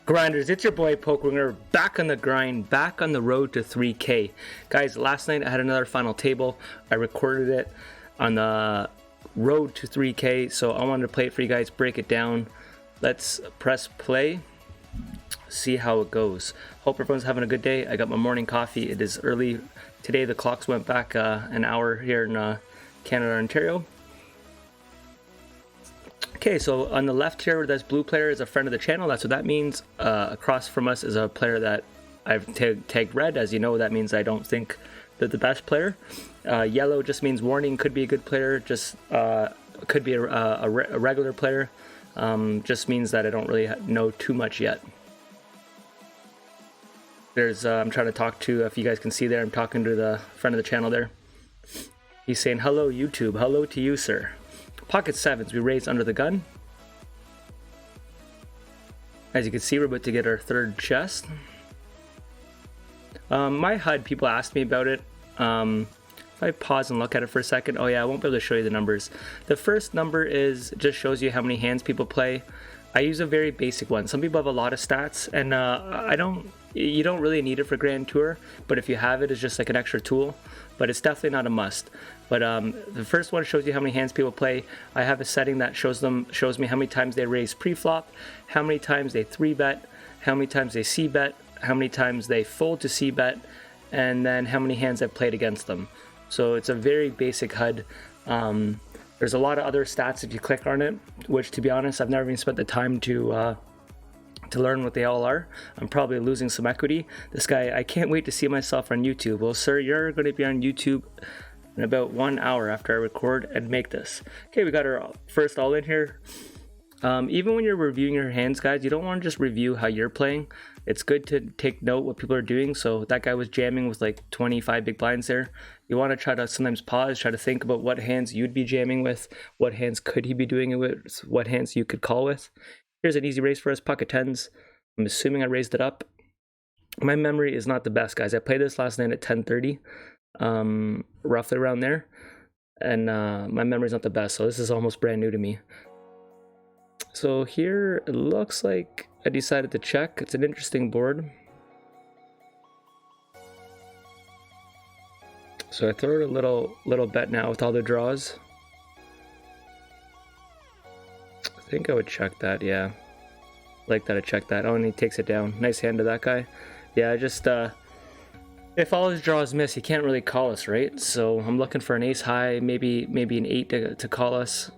Grinders, it's your boy Pokewinger, back on the grind, back on the road to 3K. Guys, last night I had another final table. I recorded it on the road to 3K, so I wanted to play it for you guys, break it down. Let's press play, see how it goes. Hope everyone's having a good day. I got my morning coffee. It is early today. The clocks went back an hour here in Canada, Ontario. Okay, so on the left here, this blue player is a friend of the channel. That's what that means. Across from us is a player that I've tagged red. As you know, that means I don't think they're the best player. Yellow just means warning, could be a good player, just could be a regular player. Just means that I don't really know too much yet. There's, I'm trying to talk to, if you guys can see there, I'm talking to the friend of the channel there. He's saying, hello YouTube, hello to you, sir. Pocket sevens, we raised under the gun. As you can see, we're about to get our third chest. My HUD, people asked me about it. If I pause and look at it for a second, oh yeah, I won't be able to show you the numbers. The first number just shows you how many hands people play. I use a very basic one. Some people have a lot of stats, and you don't really need it for Grand Tour, but if you have it, it's just like an extra tool, but it's definitely not a must. But the first one shows you how many hands people play. I have a setting that shows me how many times they raise pre-flop, how many times they 3-bet, how many times they c-bet, how many times they fold to c-bet, and then how many hands I've played against them. So it's a very basic HUD. There's a lot of other stats if you click on it, which, to be honest, I've never even spent the time to learn what they all are. I'm probably losing some equity. This guy, I can't wait to see myself on YouTube. Well, sir, you're going to be on YouTube in about 1 hour after I record and make this. Okay, we got our first all in here. Even when you're reviewing your hands, guys, you don't want to just review how you're playing. It's good to take note what people are doing. So that guy was jamming with like 25 big blinds there. You want to try to sometimes pause, try to think about what hands you'd be jamming with, what hands could he be doing it with, what hands you could call with. Here's an easy raise for us, pocket tens. I'm assuming I raised it up. My memory is not the best, guys. I played this last night at 10:30, roughly around there, and my memory's not the best, so this is almost brand new to me. So here it looks like I decided to check. It's an interesting board. So I throw a little bet now with all the draws. I think I would check that, yeah. Like that I check that. Oh, and he takes it down. Nice hand to that guy. Yeah, I just, if all his draws miss, he can't really call us, right? So I'm looking for an ace high, maybe an 8 to call us.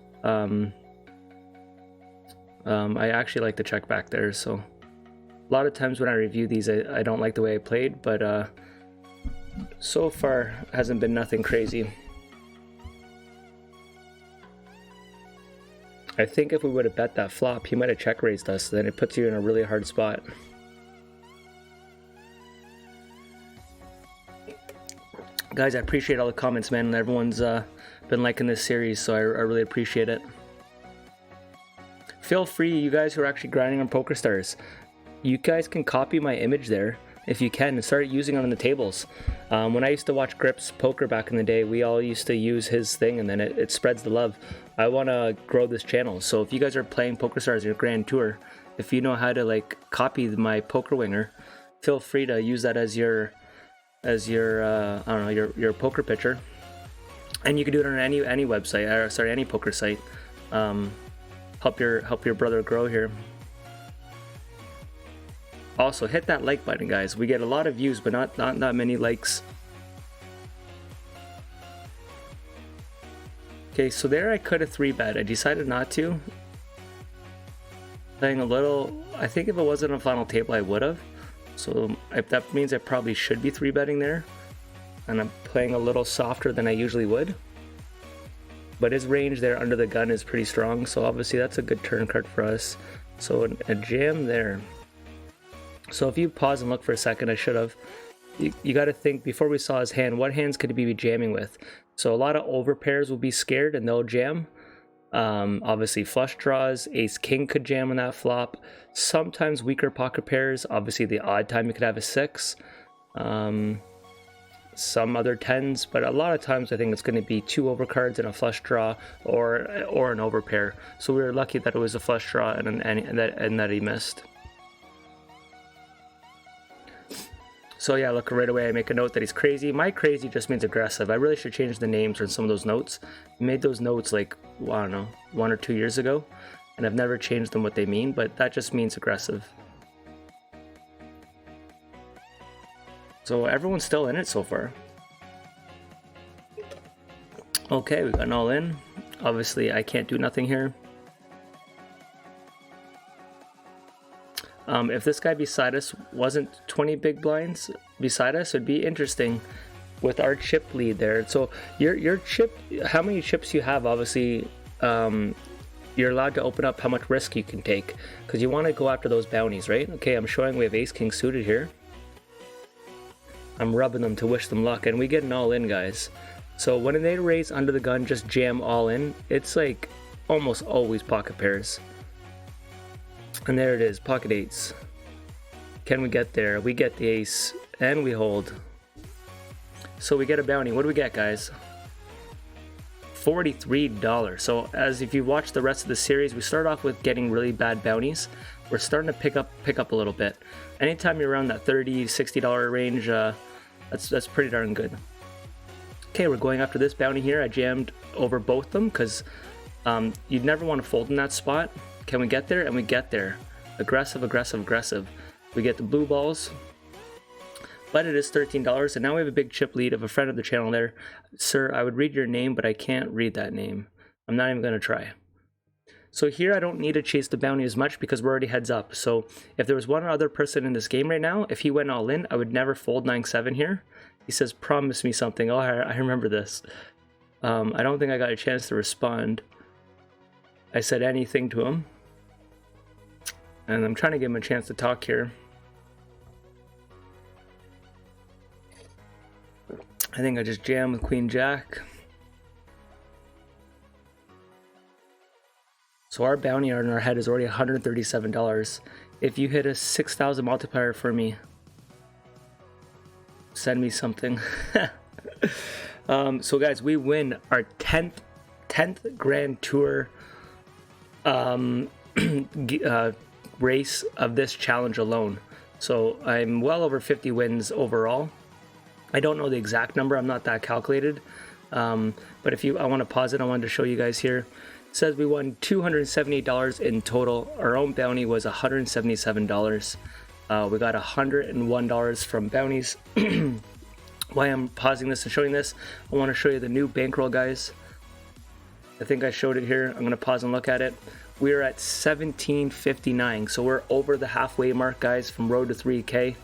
I actually like to check back there, so a lot of times when I review these, I don't like the way I played, but so far hasn't been nothing crazy. I think if we would have bet that flop, he might have check raised us, then it puts you in a really hard spot. Guys, I appreciate all the comments, man, and everyone's been liking this series, so I really appreciate it. Feel free, you guys who are actually grinding on PokerStars, you guys can copy my image there if you can and start using it on the tables. When I used to watch Grips Poker back in the day, we all used to use his thing, and then it spreads the love. I want to grow this channel, so if you guys are playing PokerStars in your Grand Tour, if you know how to like copy my Pokerwinger, feel free to use that as your I don't know, your poker picture, and you can do it on any website, or sorry, any poker site. Help your brother grow here. Also, hit that like button, guys. We get a lot of views, but not many likes. Okay, so there I could have 3-bet. I decided not to. Playing a little. I think if it wasn't a final table, I would have. So that means I probably should be 3-betting there, and I'm playing a little softer than I usually would. But his range there under the gun is pretty strong, so obviously that's a good turn card for us. So a jam there. So if you pause and look for a second, I should have. You got to think before we saw his hand, what hands could he be jamming with? So a lot of overpairs will be scared and they'll jam. Obviously flush draws, ace king could jam on that flop. Sometimes weaker pocket pairs, obviously the odd time you could have a 6. Some other 10s, but a lot of times I think it's going to be 2 overcards and a flush draw, or an overpair. So we were lucky that it was a flush draw and that he missed. So yeah, look, right away I make a note that he's crazy. My crazy just means aggressive. I really should change the names on some of those notes. I made those notes like, well, I don't know, 1 or 2 years ago, and I've never changed them what they mean, but that just means aggressive. So everyone's still in it so far. Okay, we got an all in. Obviously I can't do nothing here. If this guy beside us wasn't 20 big blinds beside us, it'd be interesting with our chip lead there. So your chip, how many chips you have, obviously you're allowed to open up how much risk you can take, because you want to go after those bounties, right? Okay, I'm showing we have ace king suited here. I'm rubbing them to wish them luck, and we get an all in, guys. So when they raise under the gun, just jam all in. It's like almost always pocket pairs. And there it is, pocket eights. Can we get there? We get the ace, and we hold. So we get a bounty. What do we get, guys? $43. So as if you watch the rest of the series, we start off with getting really bad bounties. We're starting to pick up a little bit. Anytime you're around that $30, $60 range, that's pretty darn good. Okay, we're going after this bounty here. I jammed over both of them because you'd never want to fold in that spot. Can we get there? And we get there. Aggressive, aggressive, aggressive. We get the blue balls. But it is $13, and now we have a big chip lead of a friend of the channel there. Sir, I would read your name, but I can't read that name. I'm not even going to try. So here I don't need to chase the bounty as much because we're already heads up. So if there was one other person in this game right now, if he went all in, I would never fold 9-7 here. He says, promise me something. Oh, I remember this. I don't think I got a chance to respond. I said anything to him. And I'm trying to give him a chance to talk here. I think I just jammed with Queen Jack. So our bounty on our head is already $137. If you hit a 6,000 multiplier for me, send me something. So guys, we win our 10th Grand Tour race of this challenge alone. So I'm well over 50 wins overall. I don't know the exact number, I'm not that calculated, but if I want to pause it, I wanted to show you guys here. It says we won $278 in total. Our own bounty was $177. We got $101 from bounties. Why I'm pausing this and showing this, I want to show you the new bankroll, guys. I think I showed it here. I'm going to pause and look at it. We're at 1759, so we're over the halfway mark, guys, from road to 3K.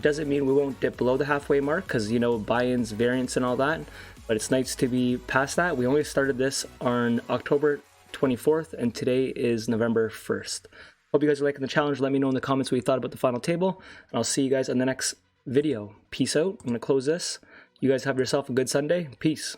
Doesn't mean we won't dip below the halfway mark because, you know, buy-ins, variants, and all that. But it's nice to be past that. We only started this on October 24th, and today is November 1st. Hope you guys are liking the challenge. Let me know in the comments what you thought about the final table, and I'll see you guys in the next video. Peace out. I'm going to close this. You guys have yourself a good Sunday. Peace.